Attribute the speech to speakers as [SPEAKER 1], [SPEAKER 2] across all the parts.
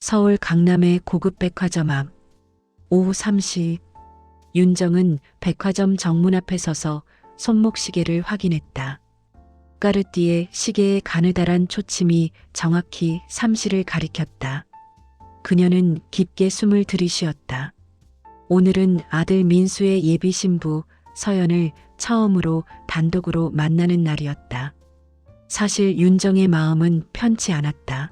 [SPEAKER 1] 서울 강남의 고급 백화점 앞. 오후 3시. 윤정은 백화점 정문 앞에 서서 손목시계를 확인했다. 까르띠에 시계의 가느다란 초침이 정확히 3시를 가리켰다. 그녀는 깊게 숨을 들이쉬었다. 오늘은 아들 민수의 예비 신부 서연을 처음으로 단독으로 만나는 날이었다. 사실 윤정의 마음은 편치 않았다.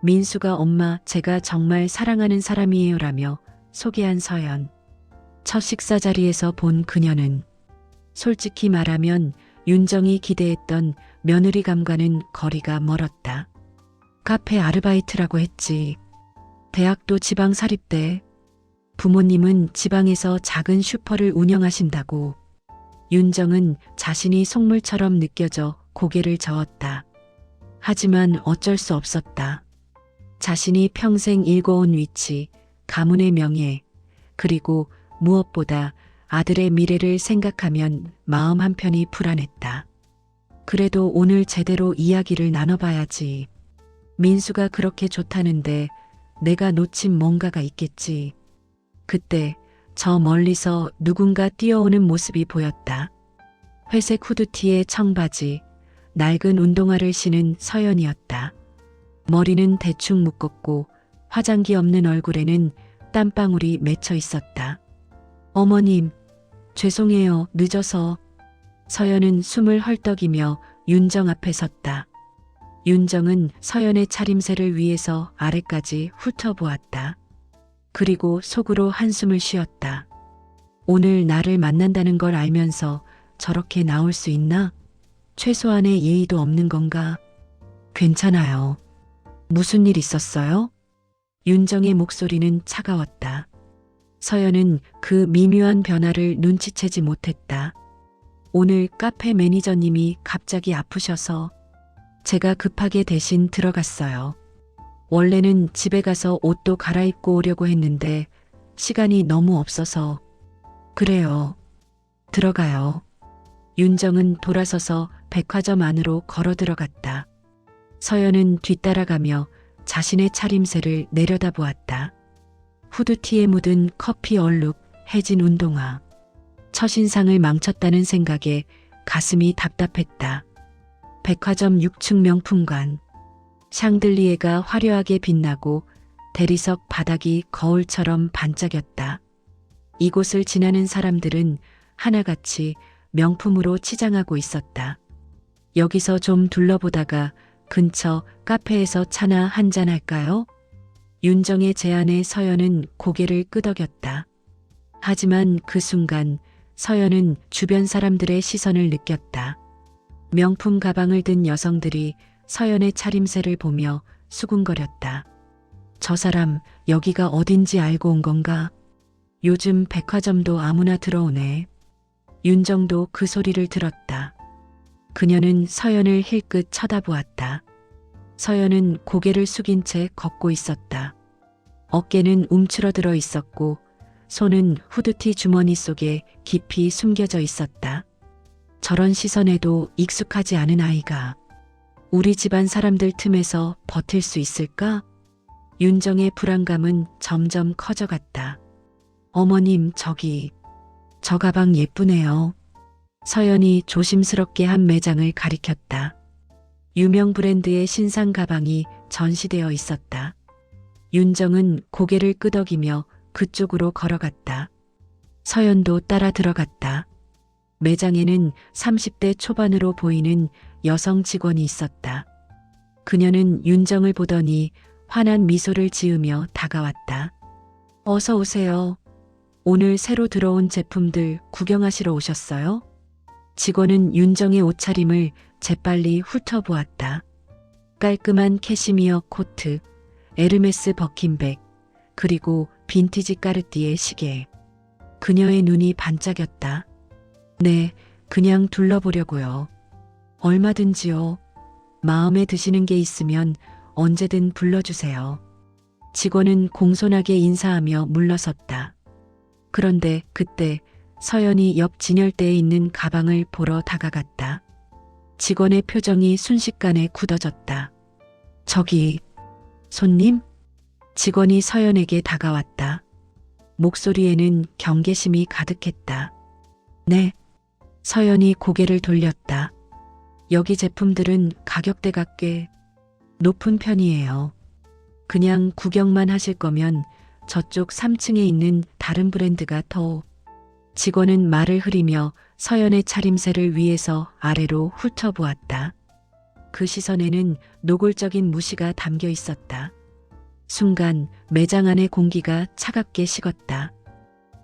[SPEAKER 1] 민수가 엄마, 제가 정말 사랑하는 사람이에요라며 소개한 서연. 첫 식사 자리에서 본 그녀는 솔직히 말하면 윤정이 기대했던 며느리감과는 거리가 멀었다. 카페 아르바이트라고 했지. 대학도 지방 사립대. 부모님은 지방에서 작은 슈퍼를 운영하신다고. 윤정은 자신이 속물처럼 느껴져 고개를 저었다. 하지만 어쩔 수 없었다. 자신이 평생 일궈온 위치, 가문의 명예, 그리고 무엇보다 아들의 미래를 생각하면 마음 한편이 불안했다. 그래도 오늘 제대로 이야기를 나눠봐야지. 민수가 그렇게 좋다는데 내가 놓친 뭔가가 있겠지. 그때 저 멀리서 누군가 뛰어오는 모습이 보였다. 회색 후드티에 청바지, 낡은 운동화를 신은 서연이었다. 머리는 대충 묶었고 화장기 없는 얼굴에는 땀방울이 맺혀 있었다. 어머님, 죄송해요, 늦어서. 서연은 숨을 헐떡이며 윤정 앞에 섰다. 윤정은 서연의 차림새를 위에서 아래까지 훑어보았다. 그리고 속으로 한숨을 쉬었다. 오늘 나를 만난다는 걸 알면서 저렇게 나올 수 있나? 최소한의 예의도 없는 건가? 괜찮아요. 무슨 일 있었어요? 윤정의 목소리는 차가웠다. 서연은 그 미묘한 변화를 눈치채지 못했다. 오늘 카페 매니저님이 갑자기 아프셔서 제가 급하게 대신 들어갔어요. 원래는 집에 가서 옷도 갈아입고 오려고 했는데 시간이 너무 없어서. 그래요. 들어가요. 윤정은 돌아서서 백화점 안으로 걸어 들어갔다. 서연은 뒤따라가며 자신의 차림새를 내려다보았다. 후드티에 묻은 커피 얼룩, 해진 운동화. 첫인상을 망쳤다는 생각에 가슴이 답답했다. 백화점 6층 명품관. 샹들리에가 화려하게 빛나고 대리석 바닥이 거울처럼 반짝였다. 이곳을 지나는 사람들은 하나같이 명품으로 치장하고 있었다. 여기서 좀 둘러보다가 근처 카페에서 차나 한잔 할까요? 윤정의 제안에 서연은 고개를 끄덕였다. 하지만 그 순간 서연은 주변 사람들의 시선을 느꼈다. 명품 가방을 든 여성들이 서연의 차림새를 보며 수군거렸다. 저 사람 여기가 어딘지 알고 온 건가? 요즘 백화점도 아무나 들어오네. 윤정도 그 소리를 들었다. 그녀는 서연을 힐끗 쳐다보았다. 서연은 고개를 숙인 채 걷고 있었다. 어깨는 움츠러들어 있었고 손은 후드티 주머니 속에 깊이 숨겨져 있었다. 저런 시선에도 익숙하지 않은 아이가 우리 집안 사람들 틈에서 버틸 수 있을까? 윤정의 불안감은 점점 커져갔다. 어머님, 저 가방 예쁘네요. 서연이 조심스럽게 한 매장을 가리켰다. 유명 브랜드의 신상 가방이 전시되어 있었다. 윤정은 고개를 끄덕이며 그쪽으로 걸어갔다. 서연도 따라 들어갔다. 매장에는 30대 초반으로 보이는 여성 직원이 있었다. 그녀는 윤정을 보더니 환한 미소를 지으며 다가왔다. 어서 오세요. 오늘 새로 들어온 제품들 구경하시러 오셨어요? 직원은 윤정의 옷차림을 재빨리 훑어보았다. 깔끔한 캐시미어 코트, 에르메스 버킨백, 그리고 빈티지 까르띠에 시계. 그녀의 눈이 반짝였다. 네, 그냥 둘러보려고요. 얼마든지요. 마음에 드시는 게 있으면 언제든 불러주세요. 직원은 공손하게 인사하며 물러섰다. 그런데 그때 서연이 옆 진열대에 있는 가방을 보러 다가갔다. 직원의 표정이 순식간에 굳어졌다. 저기, 손님? 직원이 서연에게 다가왔다. 목소리에는 경계심이 가득했다. 네. 서연이 고개를 돌렸다. 여기 제품들은 가격대가 꽤 높은 편이에요. 그냥 구경만 하실 거면 저쪽 3층에 있는 다른 브랜드가 더. 직원은 말을 흐리며 서연의 차림새를 위에서 아래로 훑어보았다. 그 시선에는 노골적인 무시가 담겨 있었다. 순간 매장 안의 공기가 차갑게 식었다.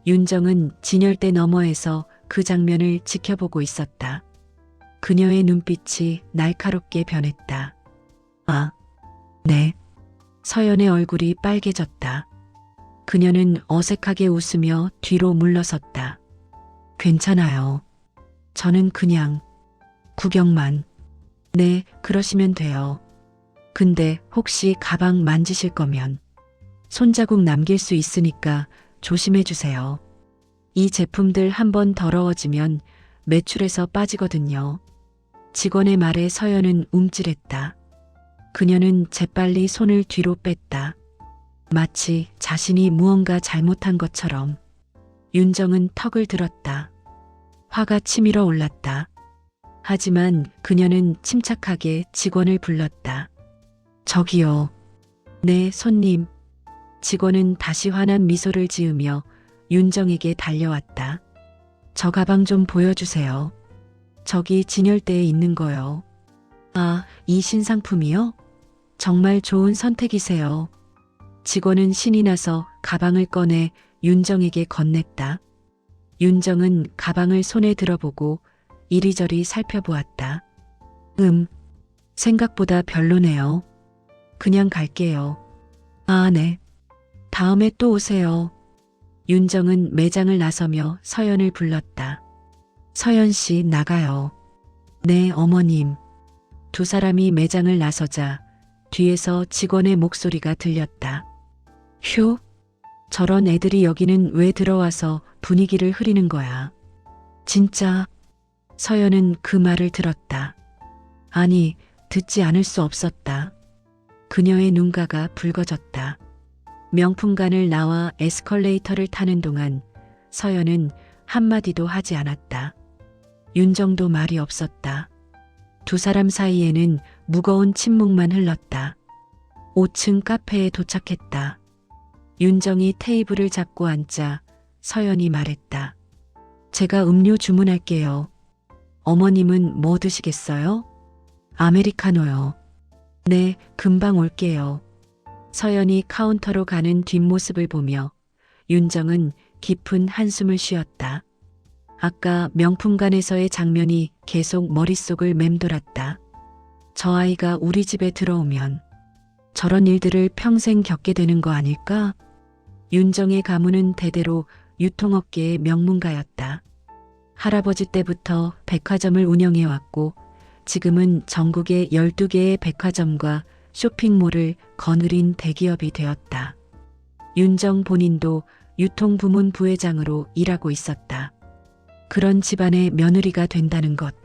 [SPEAKER 1] 윤정은 진열대 너머에서 그 장면을 지켜보고 있었다. 그녀의 눈빛이 날카롭게 변했다. 아, 네. 서연의 얼굴이 빨개졌다. 그녀는 어색하게 웃으며 뒤로 물러섰다. 괜찮아요. 저는 그냥 구경만. 네, 그러시면 돼요. 근데 혹시 가방 만지실 거면 손자국 남길 수 있으니까 조심해 주세요. 이 제품들 한번 더러워지면 매출에서 빠지거든요. 직원의 말에 서연은 움찔했다. 그녀는 재빨리 손을 뒤로 뺐다. 마치 자신이 무언가 잘못한 것처럼. 윤정은 턱을 들었다. 화가 치밀어 올랐다. 하지만 그녀는 침착하게 직원을 불렀다. 저기요. 네, 손님. 직원은 다시 환한 미소를 지으며 윤정에게 달려왔다. 저 가방 좀 보여주세요. 저기 진열대에 있는 거요. 아, 이 신상품이요? 정말 좋은 선택이세요. 직원은 신이 나서 가방을 꺼내 윤정에게 건넸다. 윤정은 가방을 손에 들어보고 이리저리 살펴보았다. 생각보다 별로네요. 그냥 갈게요. 아, 네. 다음에 또 오세요. 윤정은 매장을 나서며 서연을 불렀다. 서연 씨, 나가요. 네, 어머님. 두 사람이 매장을 나서자 뒤에서 직원의 목소리가 들렸다. 휴, 저런 애들이 여기는 왜 들어와서 분위기를 흐리는 거야. 진짜. 서연은 그 말을 들었다. 아니, 듣지 않을 수 없었다. 그녀의 눈가가 붉어졌다. 명품관을 나와 에스컬레이터를 타는 동안 서연은 한마디도 하지 않았다. 윤정도 말이 없었다. 두 사람 사이에는 무거운 침묵만 흘렀다. 5층 카페에 도착했다. 윤정이 테이블을 잡고 앉자 서연이 말했다. 제가 음료 주문할게요. 어머님은 뭐 드시겠어요? 아메리카노요. 네, 금방 올게요. 서연이 카운터로 가는 뒷모습을 보며 윤정은 깊은 한숨을 쉬었다. 아까 명품관에서의 장면이 계속 머릿속을 맴돌았다. 저 아이가 우리 집에 들어오면 저런 일들을 평생 겪게 되는 거 아닐까? 윤정의 가문은 대대로 유통업계의 명문가였다. 할아버지 때부터 백화점을 운영해왔고 지금은 전국의 12개의 백화점과 쇼핑몰을 거느린 대기업이 되었다. 윤정 본인도 유통부문 부회장으로 일하고 있었다. 그런 집안의 며느리가 된다는 것.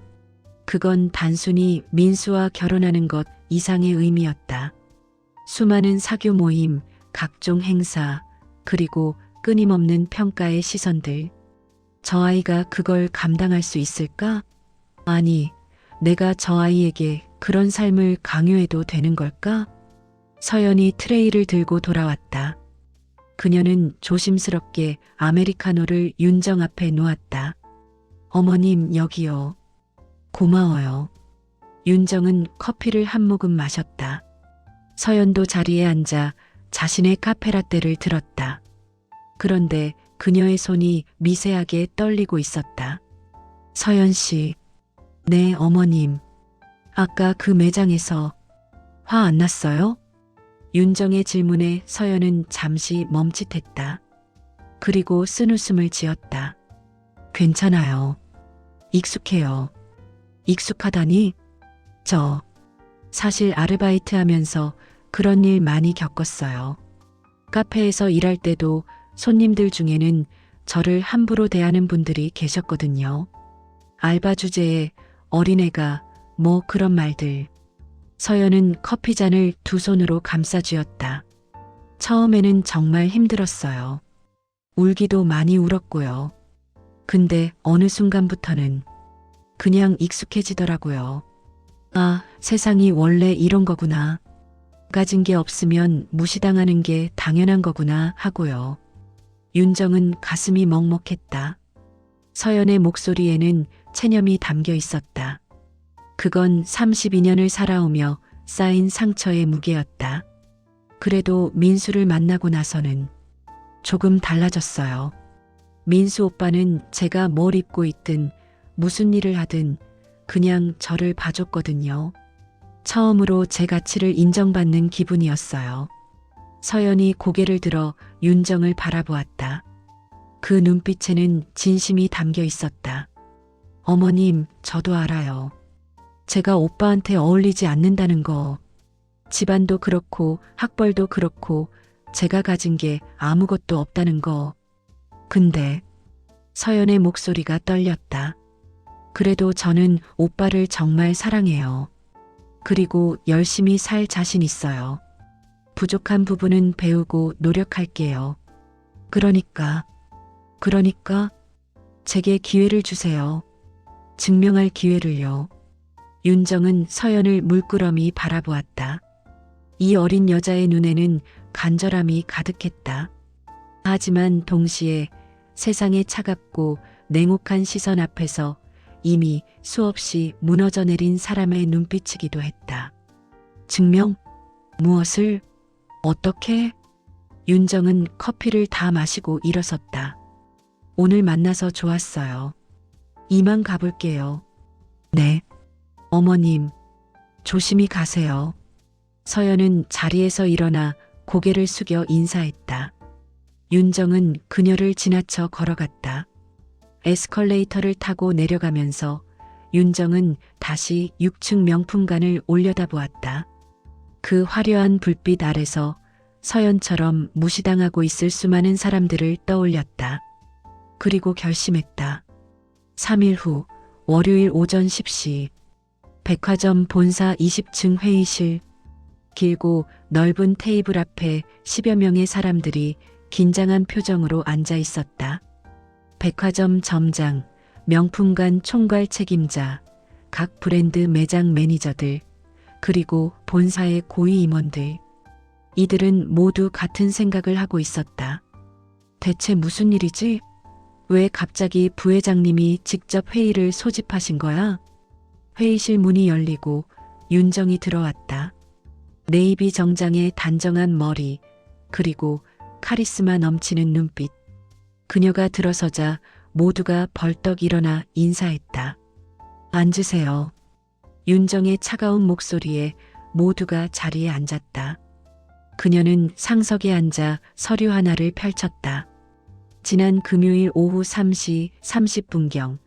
[SPEAKER 1] 그건 단순히 민수와 결혼하는 것 이상의 의미였다. 수많은 사교 모임, 각종 행사, 그리고 끊임없는 평가의 시선들. 저 아이가 그걸 감당할 수 있을까? 아니, 내가 저 아이에게 그런 삶을 강요해도 되는 걸까? 서연이 트레이를 들고 돌아왔다. 그녀는 조심스럽게 아메리카노를 윤정 앞에 놓았다. 어머님, 여기요. 고마워요. 윤정은 커피를 한 모금 마셨다. 서연도 자리에 앉아 자신의 카페라떼를 들었다. 그런데 그녀의 손이 미세하게 떨리고 있었다. 서연 씨. 네, 어머님. 아까 그 매장에서 화 안 났어요? 윤정의 질문에 서연은 잠시 멈칫했다. 그리고 쓴웃음을 지었다. 괜찮아요. 익숙해요. 익숙하다니? 저 사실 아르바이트 하면서 그런 일 많이 겪었어요. 카페에서 일할 때도 손님들 중에는 저를 함부로 대하는 분들이 계셨거든요. 알바 주제에 어린애가 뭐 그런 말들. 서연은 커피잔을 두 손으로 감싸 쥐었다. 처음에는 정말 힘들었어요. 울기도 많이 울었고요. 근데 어느 순간부터는 그냥 익숙해지더라고요. 아, 세상이 원래 이런 거구나. 가진 게 없으면 무시당하는 게 당연한 거구나 하고요. 윤정은 가슴이 먹먹했다. 서연의 목소리에는 체념이 담겨 있었다. 그건 32년을 살아오며 쌓인 상처의 무게였다. 그래도 민수를 만나고 나서는 조금 달라졌어요. 민수 오빠는 제가 뭘 입고 있든 무슨 일을 하든 그냥 저를 봐줬거든요. 처음으로 제 가치를 인정받는 기분이었어요. 서연이 고개를 들어 윤정을 바라보았다. 그 눈빛에는 진심이 담겨 있었다. 어머님, 저도 알아요. 제가 오빠한테 어울리지 않는다는 거. 집안도 그렇고 학벌도 그렇고 제가 가진 게 아무것도 없다는 거. 근데 서연의 목소리가 떨렸다. 그래도 저는 오빠를 정말 사랑해요. 그리고 열심히 살 자신 있어요. 부족한 부분은 배우고 노력할게요. 그러니까 제게 기회를 주세요. 증명할 기회를요. 윤정은 서연을 물끄러미 바라보았다. 이 어린 여자의 눈에는 간절함이 가득했다. 하지만 동시에 세상의 차갑고 냉혹한 시선 앞에서 이미 수없이 무너져 내린 사람의 눈빛이기도 했다. 증명? 무엇을? 어떻게? 윤정은 커피를 다 마시고 일어섰다. 오늘 만나서 좋았어요. 이만 가볼게요. 네. 어머님, 조심히 가세요. 서연은 자리에서 일어나 고개를 숙여 인사했다. 윤정은 그녀를 지나쳐 걸어갔다. 에스컬레이터를 타고 내려가면서 윤정은 다시 6층 명품관을 올려다보았다. 그 화려한 불빛 아래서 서연처럼 무시당하고 있을 수많은 사람들을 떠올렸다. 그리고 결심했다. 3일 후 월요일 오전 10시 백화점 본사 20층 회의실. 길고 넓은 테이블 앞에 10여 명의 사람들이 긴장한 표정으로 앉아 있었다. 백화점 점장, 명품관 총괄 책임자, 각 브랜드 매장 매니저들, 그리고 본사의 고위 임원들. 이들은 모두 같은 생각을 하고 있었다. 대체 무슨 일이지? 왜 갑자기 부회장님이 직접 회의를 소집하신 거야? 회의실 문이 열리고 윤정이 들어왔다. 네이비 정장의 단정한 머리, 그리고 카리스마 넘치는 눈빛. 그녀가 들어서자 모두가 벌떡 일어나 인사했다. 앉으세요. 윤정의 차가운 목소리에 모두가 자리에 앉았다. 그녀는 상석에 앉아 서류 하나를 펼쳤다. 지난 금요일 오후 3시 30분경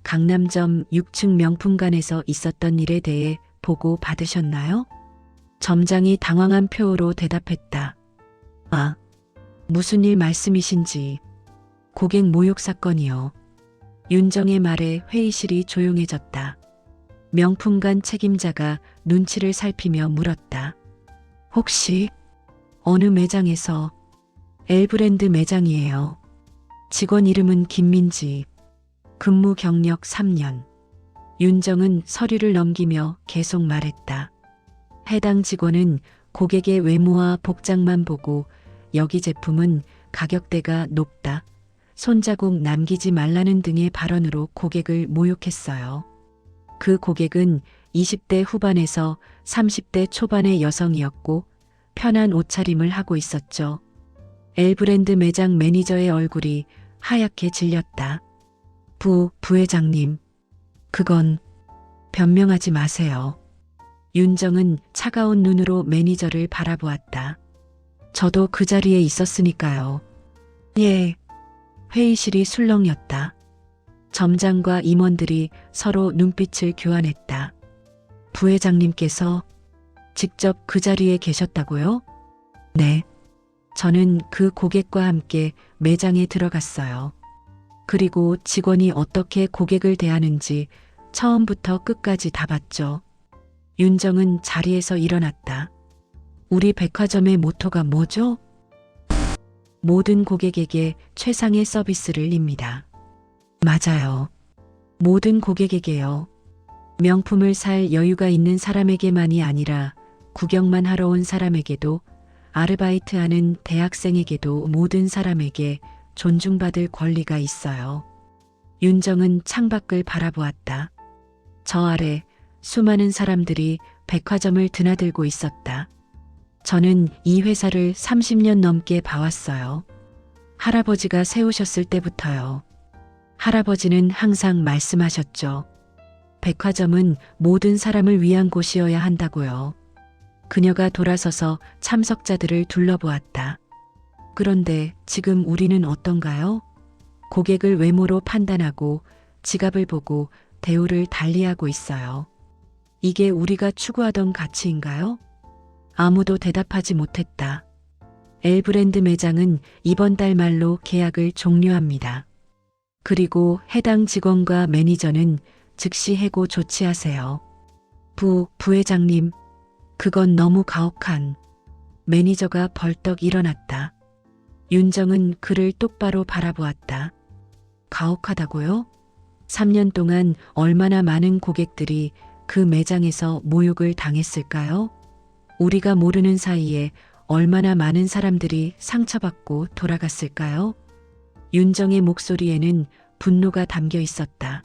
[SPEAKER 1] 강남점 6층 명품관에서 있었던 일에 대해 보고 받으셨나요? 점장이 당황한 표로 대답했다. 아, 무슨 일 말씀이신지. 고객 모욕 사건이요. 윤정의 말에 회의실이 조용해졌다. 명품관 책임자가 눈치를 살피며 물었다. 혹시 어느 매장에서? 엘브랜드 매장이에요. 직원 이름은 김민지. 근무 경력 3년. 윤정은 서류를 넘기며 계속 말했다. 해당 직원은 고객의 외모와 복장만 보고 여기 제품은 가격대가 높다. 손자국 남기지 말라는 등의 발언으로 고객을 모욕했어요. 그 고객은 20대 후반에서 30대 초반의 여성이었고 편한 옷차림을 하고 있었죠. 엘브랜드 매장 매니저의 얼굴이 하얗게 질렸다. 부회장님. 그건 변명하지 마세요. 윤정은 차가운 눈으로 매니저를 바라보았다. 저도 그 자리에 있었으니까요. 예. 회의실이 술렁였다. 점장과 임원들이 서로 눈빛을 교환했다. 부회장님께서 직접 그 자리에 계셨다고요? 네. 저는 그 고객과 함께 매장에 들어갔어요. 그리고 직원이 어떻게 고객을 대하는지 처음부터 끝까지 다 봤죠. 윤정은 자리에서 일어났다. 우리 백화점의 모토가 뭐죠? 모든 고객에게 최상의 서비스를 입니다. 맞아요. 모든 고객에게요. 명품을 살 여유가 있는 사람에게만이 아니라 구경만 하러 온 사람에게도, 아르바이트하는 대학생에게도, 모든 사람에게 존중받을 권리가 있어요. 윤정은 창밖을 바라보았다. 저 아래 수많은 사람들이 백화점을 드나들고 있었다. 저는 이 회사를 30년 넘게 봐왔어요. 할아버지가 세우셨을 때부터요. 할아버지는 항상 말씀하셨죠. 백화점은 모든 사람을 위한 곳이어야 한다고요. 그녀가 돌아서서 참석자들을 둘러보았다. 그런데 지금 우리는 어떤가요? 고객을 외모로 판단하고 지갑을 보고 대우를 달리하고 있어요. 이게 우리가 추구하던 가치인가요? 아무도 대답하지 못했다. 엘브랜드 매장은 이번 달 말로 계약을 종료합니다. 그리고 해당 직원과 매니저는 즉시 해고 조치하세요. 부회장님, 그건 너무 가혹한. 매니저가 벌떡 일어났다. 윤정은 그를 똑바로 바라보았다. 가혹하다고요? 3년 동안 얼마나 많은 고객들이 그 매장에서 모욕을 당했을까요? 우리가 모르는 사이에 얼마나 많은 사람들이 상처받고 돌아갔을까요? 윤정의 목소리에는 분노가 담겨 있었다.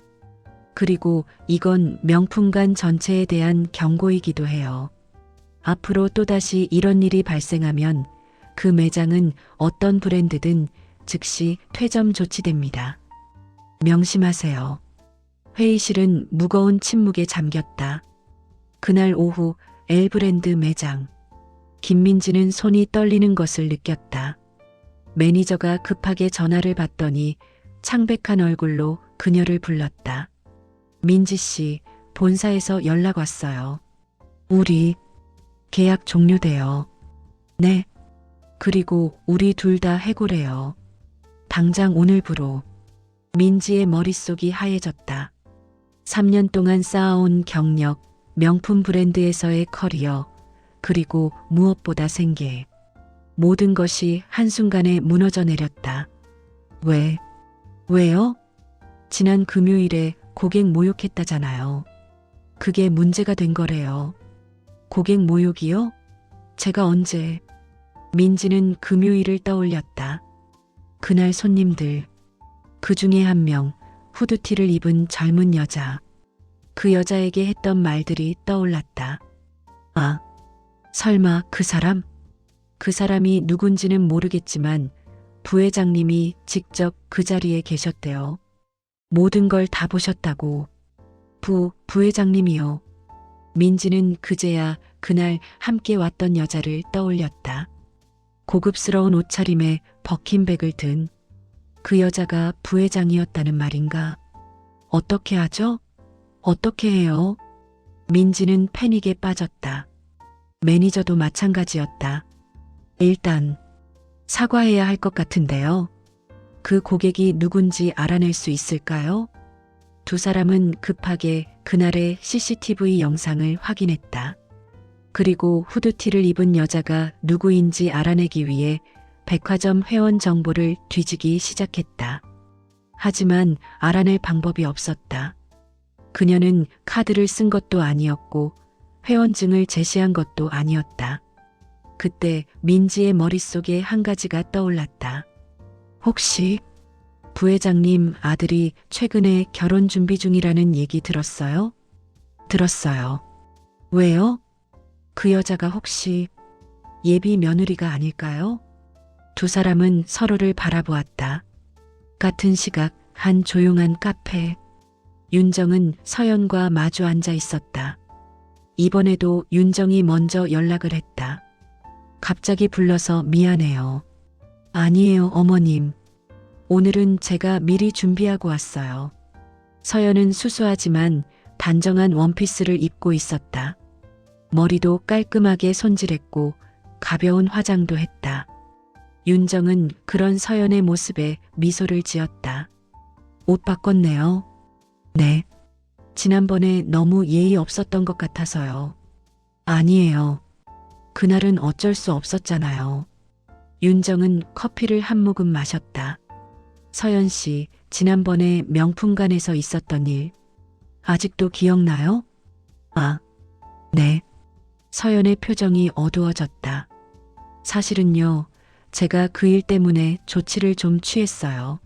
[SPEAKER 1] 그리고 이건 명품관 전체에 대한 경고이기도 해요. 앞으로 또다시 이런 일이 발생하면 그 매장은 어떤 브랜드든 즉시 퇴점 조치됩니다. 명심하세요. 회의실은 무거운 침묵에 잠겼다. 그날 오후 엘브랜드 매장. 김민지는 손이 떨리는 것을 느꼈다. 매니저가 급하게 전화를 받더니 창백한 얼굴로 그녀를 불렀다. 민지 씨, 본사에서 연락 왔어요. 우리 계약 종료돼요. 네. 그리고 우리 둘 다 해고래요. 당장 오늘부로. 민지의 머릿속이 하얘졌다. 3년 동안 쌓아온 경력, 명품 브랜드에서의 커리어, 그리고 무엇보다 생계. 모든 것이 한순간에 무너져 내렸다. 왜요? 지난 금요일에 고객 모욕했다잖아요. 그게 문제가 된 거래요. 고객 모욕이요? 제가 언제? 민지는 금요일을 떠올렸다. 그날 손님들. 그 중에 한 명, 후드티를 입은 젊은 여자. 그 여자에게 했던 말들이 떠올랐다. 아, 설마 그 사람? 그 사람이 누군지는 모르겠지만 부회장님이 직접 그 자리에 계셨대요. 모든 걸 다 보셨다고. 부회장님이요. 민지는 그제야 그날 함께 왔던 여자를 떠올렸다. 고급스러운 옷차림에 버킨 백을 든 그 여자가 부회장이었다는 말인가? 어떻게 하죠? 어떻게 해요? 민지는 패닉에 빠졌다. 매니저도 마찬가지였다. 일단 사과해야 할 것 같은데요. 그 고객이 누군지 알아낼 수 있을까요? 두 사람은 급하게 그날의 CCTV 영상을 확인했다. 그리고 후드티를 입은 여자가 누구인지 알아내기 위해 백화점 회원 정보를 뒤지기 시작했다. 하지만 알아낼 방법이 없었다. 그녀는 카드를 쓴 것도 아니었고 회원증을 제시한 것도 아니었다. 그때 민지의 머릿속에 한 가지가 떠올랐다. 혹시 부회장님 아들이 최근에 결혼 준비 중이라는 얘기 들었어요? 들었어요. 왜요? 그 여자가 혹시 예비 며느리가 아닐까요? 두 사람은 서로를 바라보았다. 같은 시각 한 조용한 카페. 윤정은 서연과 마주 앉아 있었다. 이번에도 윤정이 먼저 연락을 했다. 갑자기 불러서 미안해요. 아니에요, 어머님. 오늘은 제가 미리 준비하고 왔어요. 서연은 수수하지만 단정한 원피스를 입고 있었다. 머리도 깔끔하게 손질했고 가벼운 화장도 했다. 윤정은 그런 서연의 모습에 미소를 지었다. 옷 바꿨네요. 네. 지난번에 너무 예의 없었던 것 같아서요. 아니에요. 그날은 어쩔 수 없었잖아요. 윤정은 커피를 한 모금 마셨다. 서연 씨, 지난번에 명품관에서 있었던 일, 아직도 기억나요? 아, 네. 서연의 표정이 어두워졌다. 사실은요, 제가 그 일 때문에 조치를 좀 취했어요.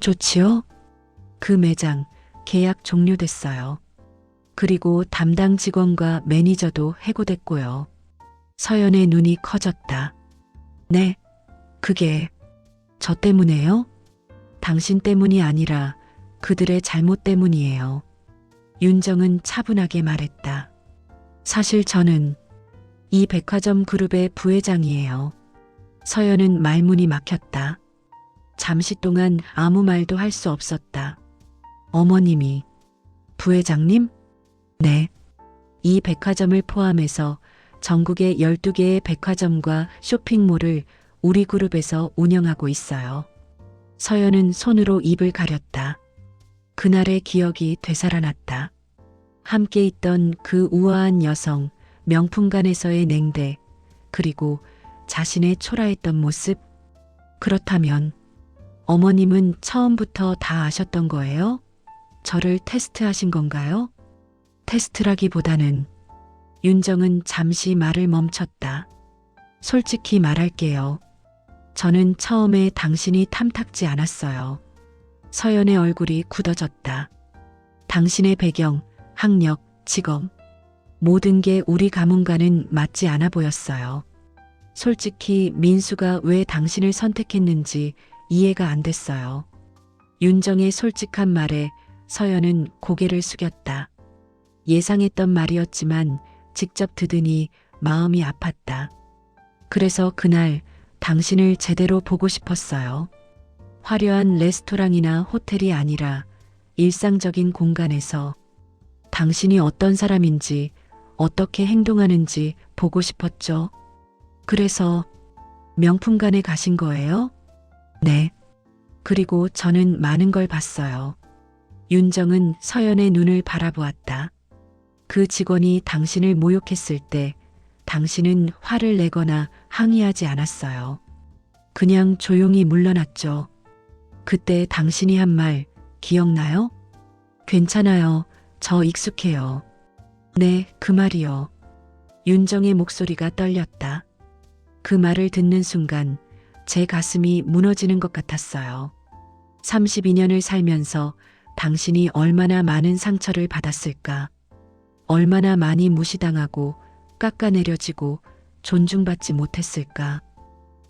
[SPEAKER 1] 조치요? 그 매장 계약 종료됐어요. 그리고 담당 직원과 매니저도 해고됐고요. 서연의 눈이 커졌다. 네, 그게 저 때문에요? 당신 때문이 아니라 그들의 잘못 때문이에요. 윤정은 차분하게 말했다. 사실 저는 이 백화점 그룹의 부회장이에요. 서연은 말문이 막혔다. 잠시 동안 아무 말도 할 수 없었다. 어머님이 부회장님? 네. 이 백화점을 포함해서 전국의 12개의 백화점과 쇼핑몰을 우리 그룹에서 운영하고 있어요. 서연은 손으로 입을 가렸다. 그날의 기억이 되살아났다. 함께 있던 그 우아한 여성, 명품관에서의 냉대, 그리고 자신의 초라했던 모습. 그렇다면 어머님은 처음부터 다 아셨던 거예요? 저를 테스트하신 건가요? 테스트라기보다는 윤정은 잠시 말을 멈췄다. 솔직히 말할게요. 저는 처음에 당신이 탐탁지 않았어요. 서연의 얼굴이 굳어졌다. 당신의 배경, 학력, 직업, 모든 게 우리 가문과는 맞지 않아 보였어요. 솔직히 민수가 왜 당신을 선택했는지 이해가 안 됐어요. 윤정의 솔직한 말에 서연은 고개를 숙였다. 예상했던 말이었지만 직접 들으니 마음이 아팠다. 그래서 그날 당신을 제대로 보고 싶었어요. 화려한 레스토랑이나 호텔이 아니라 일상적인 공간에서 당신이 어떤 사람인지 어떻게 행동하는지 보고 싶었죠. 그래서 명품관에 가신 거예요? 네. 그리고 저는 많은 걸 봤어요. 윤정은 서연의 눈을 바라보았다. 그 직원이 당신을 모욕했을 때 당신은 화를 내거나 항의하지 않았어요. 그냥 조용히 물러났죠. 그때 당신이 한 말 기억나요? 괜찮아요. 저 익숙해요. 네, 그 말이요. 윤정의 목소리가 떨렸다. 그 말을 듣는 순간 제 가슴이 무너지는 것 같았어요. 32년을 살면서 당신이 얼마나 많은 상처를 받았을까? 얼마나 많이 무시당하고 깎아내려지고 존중받지 못했을까?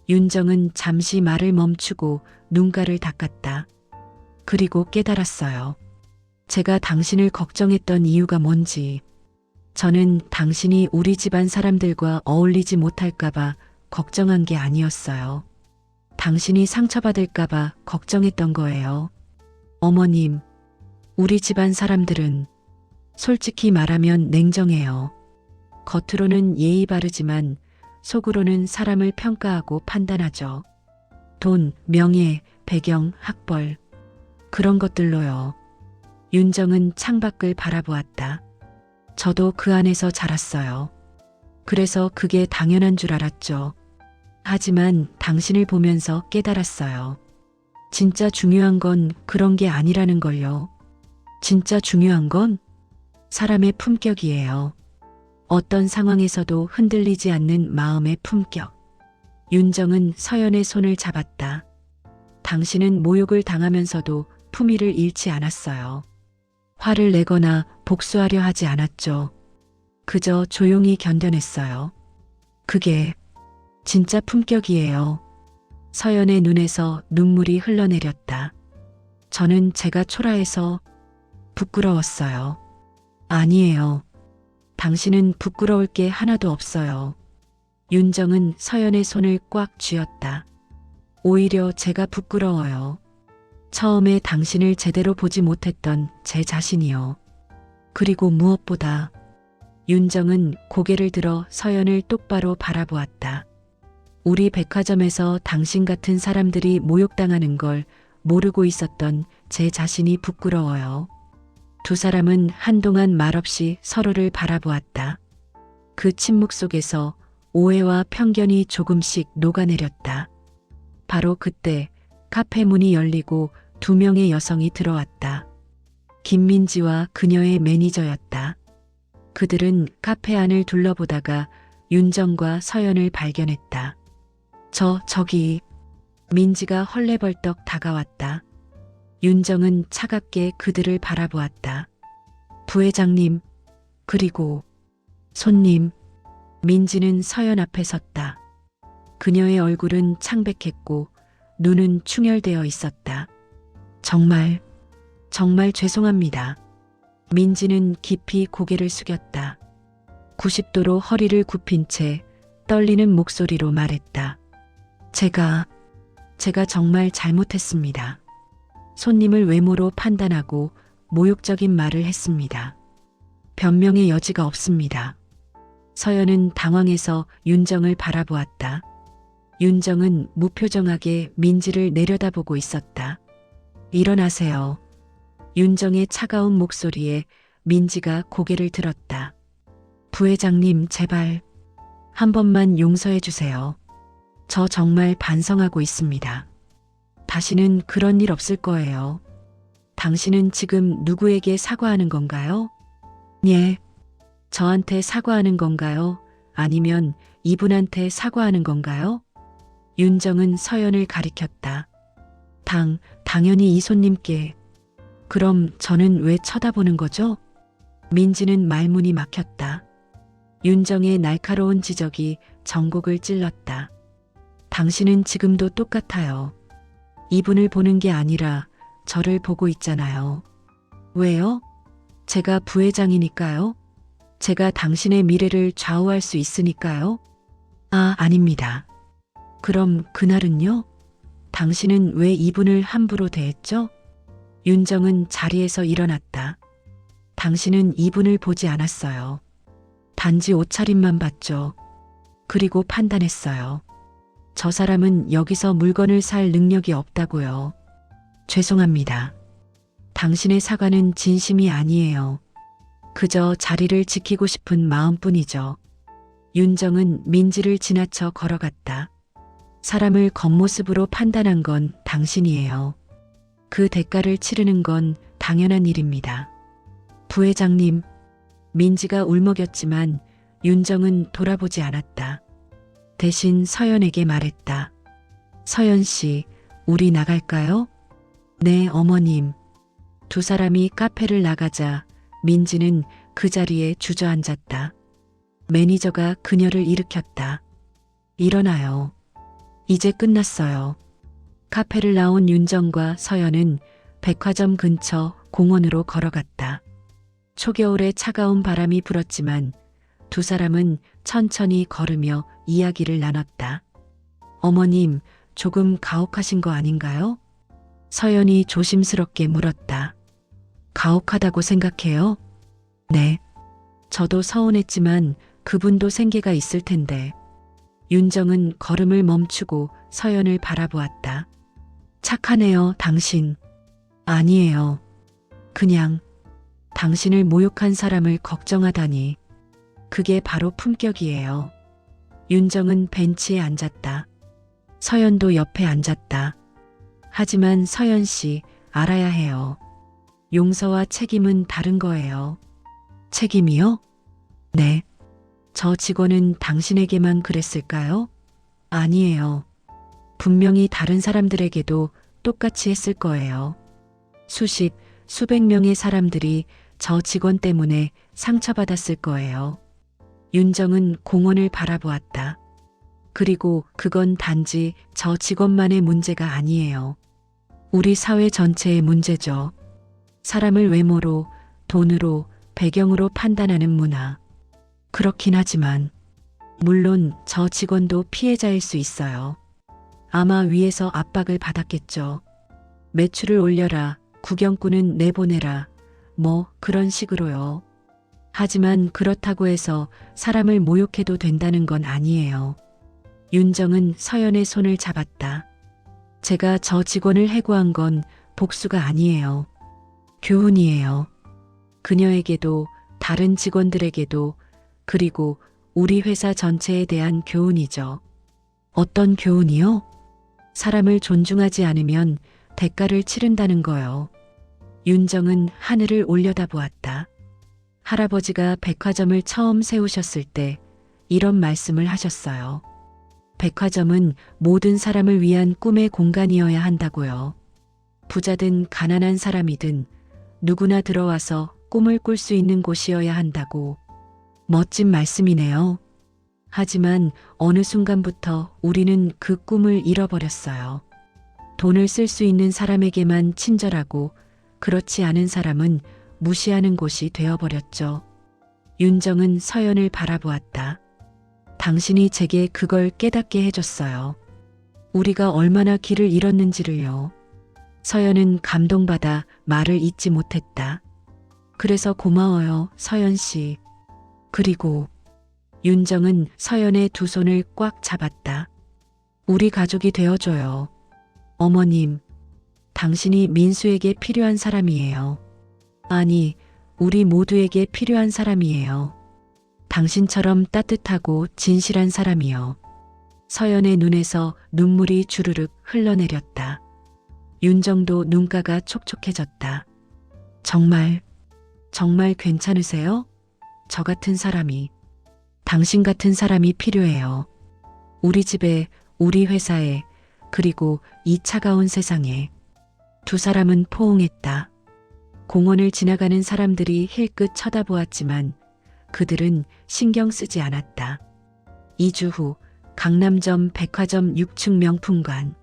[SPEAKER 1] 윤정은 잠시 말을 멈추고 눈가를 닦았다. 그리고 깨달았어요. 제가 당신을 걱정했던 이유가 뭔지. 저는 당신이 우리 집안 사람들과 어울리지 못할까봐 걱정한 게 아니었어요. 당신이 상처받을까봐 걱정했던 거예요. 어머님, 우리 집안 사람들은 솔직히 말하면 냉정해요. 겉으로는 예의 바르지만 속으로는 사람을 평가하고 판단하죠. 돈, 명예, 배경, 학벌, 그런 것들로요. 윤정은 창밖을 바라보았다. 저도 그 안에서 자랐어요. 그래서 그게 당연한 줄 알았죠. 하지만 당신을 보면서 깨달았어요. 진짜 중요한 건 그런 게 아니라는 걸요. 진짜 중요한 건 사람의 품격이에요. 어떤 상황에서도 흔들리지 않는 마음의 품격. 윤정은 서연의 손을 잡았다. 당신은 모욕을 당하면서도 품위를 잃지 않았어요. 화를 내거나 복수하려 하지 않았죠. 그저 조용히 견뎌냈어요. 그게 진짜 품격이에요. 서연의 눈에서 눈물이 흘러내렸다. 저는 제가 초라해서 부끄러웠어요. 아니에요. 당신은 부끄러울 게 하나도 없어요. 윤정은 서연의 손을 꽉 쥐었다. 오히려 제가 부끄러워요. 처음에 당신을 제대로 보지 못했던 제 자신이요. 그리고 무엇보다 윤정은 고개를 들어 서연을 똑바로 바라보았다. 우리 백화점에서 당신 같은 사람들이 모욕당하는 걸 모르고 있었던 제 자신이 부끄러워요. 두 사람은 한동안 말없이 서로를 바라보았다. 그 침묵 속에서 오해와 편견이 조금씩 녹아내렸다. 바로 그때 카페 문이 열리고 두 명의 여성이 들어왔다. 김민지와 그녀의 매니저였다. 그들은 카페 안을 둘러보다가 윤정과 서연을 발견했다. 저기. 민지가 헐레벌떡 다가왔다. 윤정은 차갑게 그들을 바라보았다. 부회장님, 그리고 손님. 민지는 서연 앞에 섰다. 그녀의 얼굴은 창백했고 눈은 충혈되어 있었다. 정말 죄송합니다. 민지는 깊이 고개를 숙였다. 90도로 허리를 굽힌 채 떨리는 목소리로 말했다. 제가 정말 잘못했습니다. 손님을 외모로 판단하고 모욕적인 말을 했습니다. 변명의 여지가 없습니다. 서연은 당황해서 윤정을 바라보았다. 윤정은 무표정하게 민지를 내려다보고 있었다. 일어나세요. 윤정의 차가운 목소리에 민지가 고개를 들었다. 부회장님, 제발 한 번만 용서해 주세요. 저 정말 반성하고 있습니다. 다시는 그런 일 없을 거예요. 당신은 지금 누구에게 사과하는 건가요? 예. 저한테 사과하는 건가요? 아니면 이분한테 사과하는 건가요? 윤정은 서연을 가리켰다. 당연히 이 손님께. 그럼 저는 왜 쳐다보는 거죠? 민지는 말문이 막혔다. 윤정의 날카로운 지적이 전곡을 찔렀다. 당신은 지금도 똑같아요. 이분을 보는 게 아니라 저를 보고 있잖아요. 왜요? 제가 부회장이니까요? 제가 당신의 미래를 좌우할 수 있으니까요? 아닙니다. 그럼 그날은요? 당신은 왜 이분을 함부로 대했죠? 윤정은 자리에서 일어났다. 당신은 이분을 보지 않았어요. 단지 옷차림만 봤죠. 그리고 판단했어요. 저 사람은 여기서 물건을 살 능력이 없다고요. 죄송합니다. 당신의 사과는 진심이 아니에요. 그저 자리를 지키고 싶은 마음뿐이죠. 윤정은 민지를 지나쳐 걸어갔다. 사람을 겉모습으로 판단한 건 당신이에요. 그 대가를 치르는 건 당연한 일입니다. 부회장님, 민지가 울먹였지만 윤정은 돌아보지 않았다. 대신 서연에게 말했다. 서연 씨, 우리 나갈까요? 네, 어머님. 두 사람이 카페를 나가자 민지는 그 자리에 주저앉았다. 매니저가 그녀를 일으켰다. 일어나요. 이제 끝났어요. 카페를 나온 윤정과 서연은 백화점 근처 공원으로 걸어갔다. 초겨울의 차가운 바람이 불었지만 두 사람은 천천히 걸으며 이야기를 나눴다. 어머님, 조금 가혹하신 거 아닌가요? 서연이 조심스럽게 물었다. 가혹하다고 생각해요? 네. 저도 서운했지만 그분도 생계가 있을 텐데. 윤정은 걸음을 멈추고 서연을 바라보았다. 착하네요, 당신. 아니에요. 그냥 당신을 모욕한 사람을 걱정하다니. 그게 바로 품격이에요. 윤정은 벤치에 앉았다. 서연도 옆에 앉았다. 하지만 서연 씨, 알아야 해요. 용서와 책임은 다른 거예요. 책임이요? 네. 저 직원은 당신에게만 그랬을까요? 아니에요. 분명히 다른 사람들에게도 똑같이 했을 거예요. 수백 명의 사람들이 저 직원 때문에 상처받았을 거예요. 윤정은 공원을 바라보았다. 그리고 그건 단지 저 직원만의 문제가 아니에요. 우리 사회 전체의 문제죠. 사람을 외모로, 돈으로, 배경으로 판단하는 문화. 그렇긴 하지만 물론 저 직원도 피해자일 수 있어요. 아마 위에서 압박을 받았겠죠. 매출을 올려라, 구경꾼은 내보내라, 뭐 그런 식으로요. 하지만 그렇다고 해서 사람을 모욕해도 된다는 건 아니에요. 윤정은 서연의 손을 잡았다. 제가 저 직원을 해고한 건 복수가 아니에요. 교훈이에요. 그녀에게도 다른 직원들에게도 그리고 우리 회사 전체에 대한 교훈이죠. 어떤 교훈이요? 사람을 존중하지 않으면 대가를 치른다는 거요. 윤정은 하늘을 올려다보았다. 할아버지가 백화점을 처음 세우셨을 때 이런 말씀을 하셨어요. 백화점은 모든 사람을 위한 꿈의 공간이어야 한다고요. 부자든 가난한 사람이든 누구나 들어와서 꿈을 꿀 수 있는 곳이어야 한다고. 멋진 말씀이네요. 하지만 어느 순간부터 우리는 그 꿈을 잃어버렸어요. 돈을 쓸 수 있는 사람에게만 친절하고 그렇지 않은 사람은 무시하는 곳이 되어버렸죠. 윤정은 서연을 바라보았다. 당신이 제게 그걸 깨닫게 해줬어요. 우리가 얼마나 길을 잃었는지를요. 서연은 감동받아 말을 잇지 못했다. 그래서 고마워요, 서연 씨. 그리고 윤정은 서연의 두 손을 꽉 잡았다. 우리 가족이 되어줘요. 어머님, 당신이 민수에게 필요한 사람이에요. 아니, 우리 모두에게 필요한 사람이에요. 당신처럼 따뜻하고 진실한 사람이요. 서연의 눈에서 눈물이 주르륵 흘러내렸다. 윤정도 눈가가 촉촉해졌다. 정말 괜찮으세요? 저 같은 사람이, 당신 같은 사람이 필요해요. 우리 집에, 우리 회사에, 그리고 이 차가운 세상에. 두 사람은 포옹했다. 공원을 지나가는 사람들이 힐끗 쳐다보았지만 그들은 신경 쓰지 않았다. 2주 후 강남점 백화점 6층 명품관.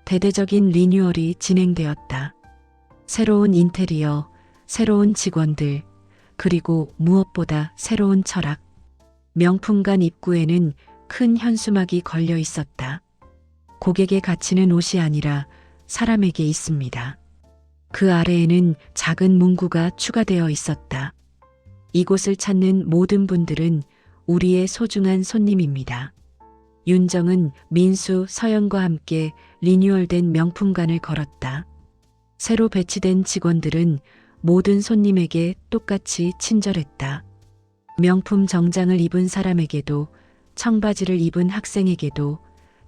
[SPEAKER 1] 대대적인 리뉴얼이 진행되었다. 새로운 인테리어, 새로운 직원들, 그리고 무엇보다 새로운 철학. 명품관 입구에는 큰 현수막이 걸려 있었다. 고객의 가치는 옷이 아니라 사람에게 있습니다. 그 아래에는 작은 문구가 추가되어 있었다. 이곳을 찾는 모든 분들은 우리의 소중한 손님입니다. 윤정은 민수, 서연과 함께 리뉴얼된 명품관을 걸었다. 새로 배치된 직원들은 모든 손님에게 똑같이 친절했다. 명품 정장을 입은 사람에게도, 청바지를 입은 학생에게도,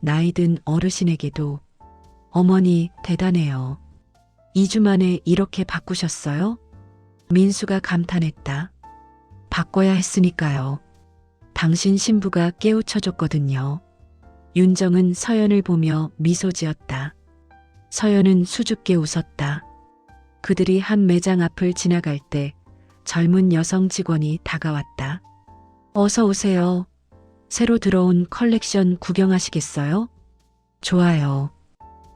[SPEAKER 1] 나이든 어르신에게도. 어머니, 대단해요. 2주 만에 이렇게 바꾸셨어요? 민수가 감탄했다. 바꿔야 했으니까요. 당신 신부가 깨우쳐줬거든요. 윤정은 서연을 보며 미소 지었다. 서연은 수줍게 웃었다. 그들이 한 매장 앞을 지나갈 때 젊은 여성 직원이 다가왔다. 어서 오세요. 새로 들어온 컬렉션 구경하시겠어요? 좋아요.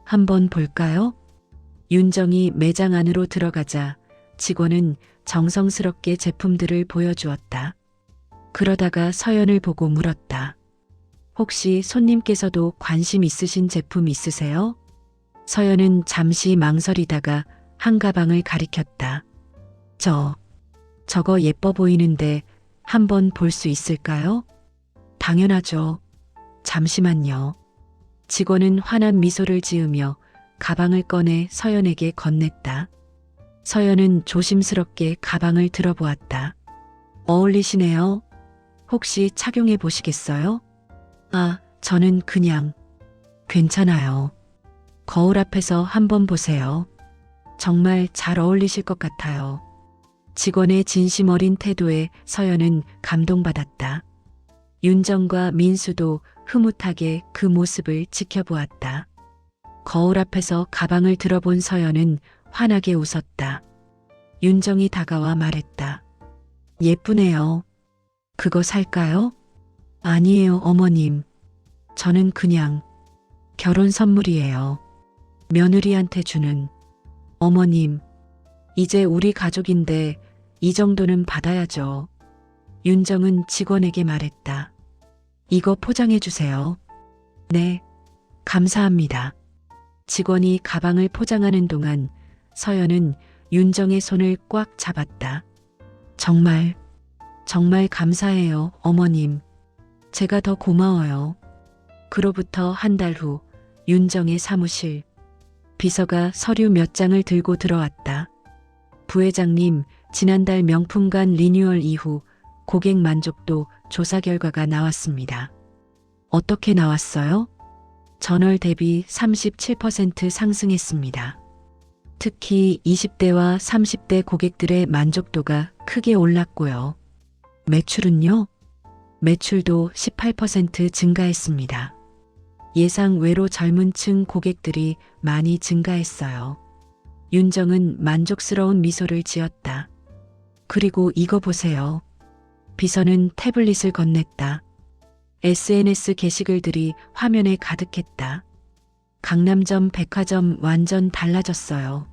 [SPEAKER 1] 한번 볼까요? 윤정이 매장 안으로 들어가자 직원은 정성스럽게 제품들을 보여주었다. 그러다가 서연을 보고 물었다. 혹시 손님께서도 관심 있으신 제품 있으세요? 서연은 잠시 망설이다가 한 가방을 가리켰다. 저거 예뻐 보이는데 한번 볼 수 있을까요? 당연하죠. 잠시만요. 직원은 환한 미소를 지으며 가방을 꺼내 서연에게 건넸다. 서연은 조심스럽게 가방을 들어보았다. 어울리시네요. 혹시 착용해 보시겠어요? 아, 저는 그냥. 괜찮아요. 거울 앞에서 한번 보세요. 정말 잘 어울리실 것 같아요. 직원의 진심 어린 태도에 서연은 감동받았다. 윤정과 민수도 흐뭇하게 그 모습을 지켜보았다. 거울 앞에서 가방을 들어본 서연은 환하게 웃었다. 윤정이 다가와 말했다. 예쁘네요. 그거 살까요? 아니에요, 어머님. 저는 그냥 결혼 선물이에요. 며느리한테 주는. 어머님, 이제 우리 가족인데 이 정도는 받아야죠. 윤정은 직원에게 말했다. 이거 포장해 주세요. 네, 감사합니다. 직원이 가방을 포장하는 동안 서연은 윤정의 손을 꽉 잡았다. 정말 감사해요, 어머님. 제가 더 고마워요. 그로부터 한 달 후 윤정의 사무실. 비서가 서류 몇 장을 들고 들어왔다. 부회장님, 지난달 명품관 리뉴얼 이후 고객 만족도 조사 결과가 나왔습니다. 어떻게 나왔어요? 전월 대비 37% 상승했습니다. 특히 20대와 30대 고객들의 만족도가 크게 올랐고요. 매출은요? 매출도 18% 증가했습니다. 예상 외로 젊은 층 고객들이 많이 증가했어요. 윤정은 만족스러운 미소를 지었다. 그리고 이거 보세요. 비서는 태블릿을 건넸다. SNS 게시글들이 화면에 가득했다. 강남점 백화점 완전 달라졌어요.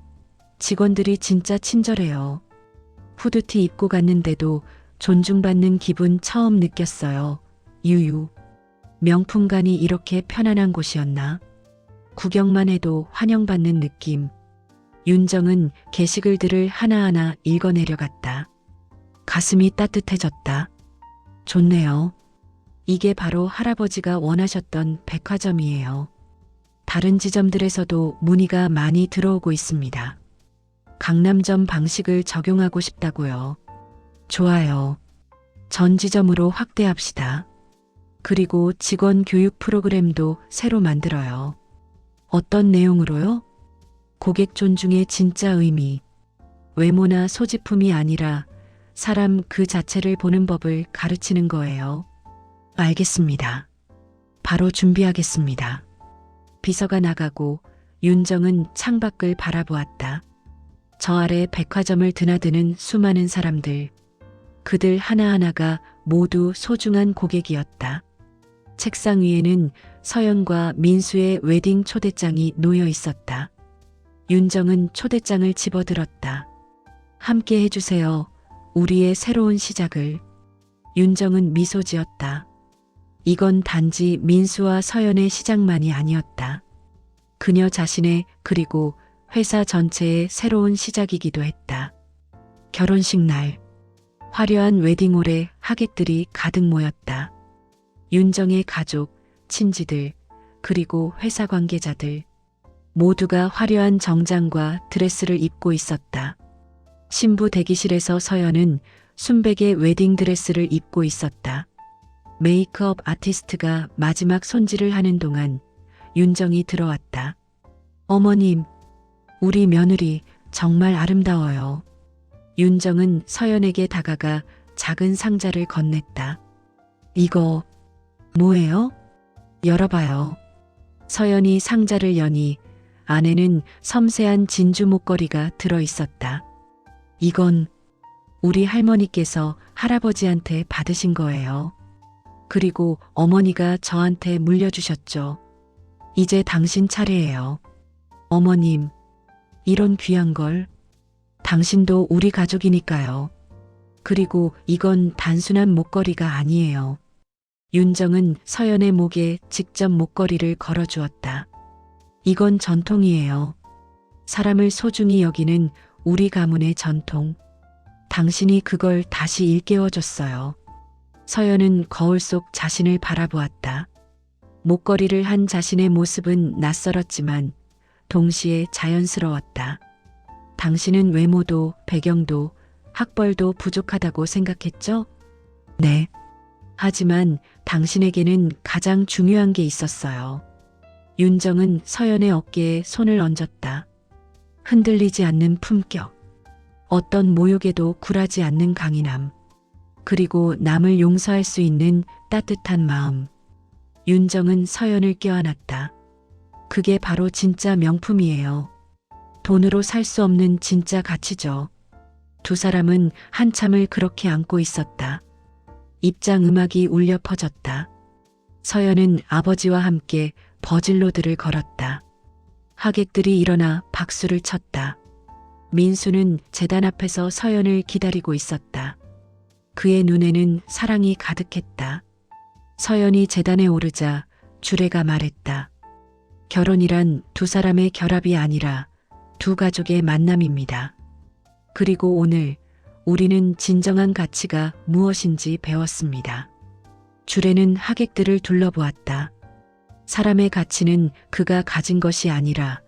[SPEAKER 1] 직원들이 진짜 친절해요. 후드티 입고 갔는데도 존중받는 기분 처음 느꼈어요. 유유. 명품관이 이렇게 편안한 곳이었나? 구경만 해도 환영받는 느낌. 윤정은 게시글들을 하나하나 읽어내려갔다. 가슴이 따뜻해졌다. 좋네요. 이게 바로 할아버지가 원하셨던 백화점이에요. 다른 지점들에서도 문의가 많이 들어오고 있습니다. 강남점 방식을 적용하고 싶다고요. 좋아요. 전 지점으로 확대합시다. 그리고 직원 교육 프로그램도 새로 만들어요. 어떤 내용으로요? 고객 존중의 진짜 의미. 외모나 소지품이 아니라 사람 그 자체를 보는 법을 가르치는 거예요. 알겠습니다. 바로 준비하겠습니다. 비서가 나가고 윤정은 창밖을 바라보았다. 저 아래 백화점을 드나드는 수많은 사람들. 그들 하나하나가 모두 소중한 고객이었다. 책상 위에는 서연과 민수의 웨딩 초대장이 놓여 있었다. 윤정은 초대장을 집어들었다. 함께 해주세요. 우리의 새로운 시작을. 윤정은 미소 지었다. 이건 단지 민수와 서연의 시작만이 아니었다. 그녀 자신의 그리고 회사 전체의 새로운 시작이기도 했다. 결혼식 날. 화려한 웨딩홀에 하객들이 가득 모였다. 윤정의 가족, 친지들, 그리고 회사 관계자들. 모두가 화려한 정장과 드레스를 입고 있었다. 신부 대기실에서 서연은 순백의 웨딩 드레스를 입고 있었다. 메이크업 아티스트가 마지막 손질을 하는 동안 윤정이 들어왔다. 어머님, 우리 며느리 정말 아름다워요. 윤정은 서연에게 다가가 작은 상자를 건넸다. 이거 뭐예요? 열어봐요. 서연이 상자를 여니 안에는 섬세한 진주 목걸이가 들어 있었다. 이건 우리 할머니께서 할아버지한테 받으신 거예요. 그리고 어머니가 저한테 물려주셨죠. 이제 당신 차례예요. 어머님, 이런 귀한 걸. 당신도 우리 가족이니까요. 그리고 이건 단순한 목걸이가 아니에요. 윤정은 서연의 목에 직접 목걸이를 걸어주었다. 이건 전통이에요. 사람을 소중히 여기는 우리 가문의 전통. 당신이 그걸 다시 일깨워줬어요. 서연은 거울 속 자신을 바라보았다. 목걸이를 한 자신의 모습은 낯설었지만 동시에 자연스러웠다. 당신은 외모도 배경도 학벌도 부족하다고 생각했죠? 네. 하지만 당신에게는 가장 중요한 게 있었어요. 윤정은 서연의 어깨에 손을 얹었다. 흔들리지 않는 품격. 어떤 모욕에도 굴하지 않는 강인함. 그리고 남을 용서할 수 있는 따뜻한 마음. 윤정은 서연을 껴안았다. 그게 바로 진짜 명품이에요. 돈으로 살 수 없는 진짜 가치죠. 두 사람은 한참을 그렇게 안고 있었다. 입장 음악이 울려 퍼졌다. 서연은 아버지와 함께 버질로드를 걸었다. 하객들이 일어나 박수를 쳤다. 민수는 제단 앞에서 서연을 기다리고 있었다. 그의 눈에는 사랑이 가득했다. 서연이 제단에 오르자 주례가 말했다. 결혼이란 두 사람의 결합이 아니라 두 가족의 만남입니다. 그리고 오늘 우리는 진정한 가치가 무엇인지 배웠습니다. 주례는 하객들을 둘러보았다. 사람의 가치는 그가 가진 것이 아니라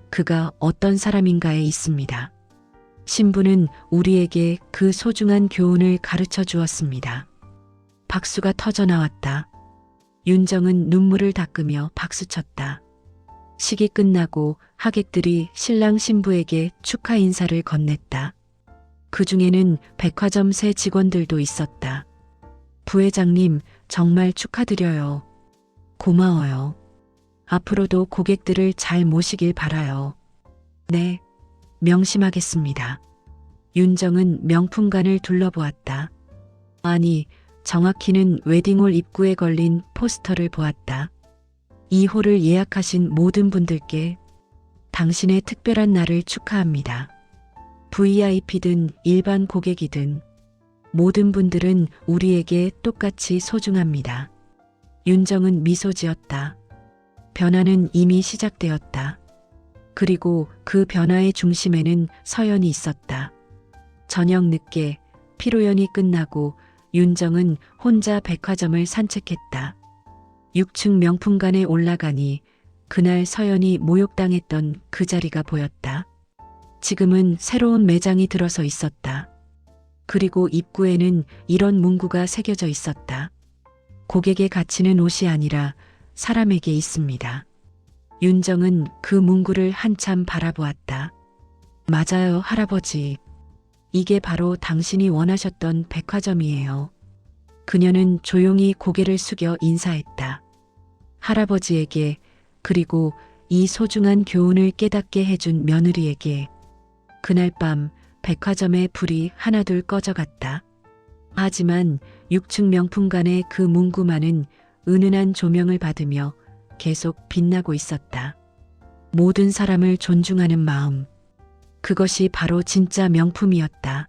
[SPEAKER 1] 그가 어떤 사람인가에 있습니다. 신부는 우리에게 그 소중한 교훈을 가르쳐 주었습니다. 박수가 터져 나왔다. 윤정은 눈물을 닦으며 박수쳤다. 식이 끝나고 하객들이 신랑 신부에게 축하 인사를 건넸다. 그 중에는 백화점 새 직원들도 있었다. 부회장님, 정말 축하드려요. 고마워요. 앞으로도 고객들을 잘 모시길 바라요. 네, 명심하겠습니다. 윤정은 명품관을 둘러보았다. 아니, 정확히는 웨딩홀 입구에 걸린 포스터를 보았다. 이 홀을 예약하신 모든 분들께 당신의 특별한 날을 축하합니다. VIP든 일반 고객이든 모든 분들은 우리에게 똑같이 소중합니다. 윤정은 미소 지었다. 변화는 이미 시작되었다. 그리고 그 변화의 중심에는 서연이 있었다. 저녁 늦게 피로연이 끝나고 윤정은 혼자 백화점을 산책했다. 6층 명품관에 올라가니 그날 서연이 모욕당했던 그 자리가 보였다. 지금은 새로운 매장이 들어서 있었다. 그리고 입구에는 이런 문구가 새겨져 있었다. 고객의 가치는 옷이 아니라 사람에게 있습니다. 윤정은 그 문구를 한참 바라보았다. 맞아요, 할아버지. 이게 바로 당신이 원하셨던 백화점이에요. 그녀는 조용히 고개를 숙여 인사했다. 할아버지에게, 그리고 이 소중한 교훈을 깨닫게 해준 며느리에게. 그날 밤 백화점의 불이 하나둘 꺼져갔다. 하지만 6층 명품관의 그 문구만은 은은한 조명을 받으며 계속 빛나고 있었다. 모든 사람을 존중하는 마음. 그것이 바로 진짜 명품이었다.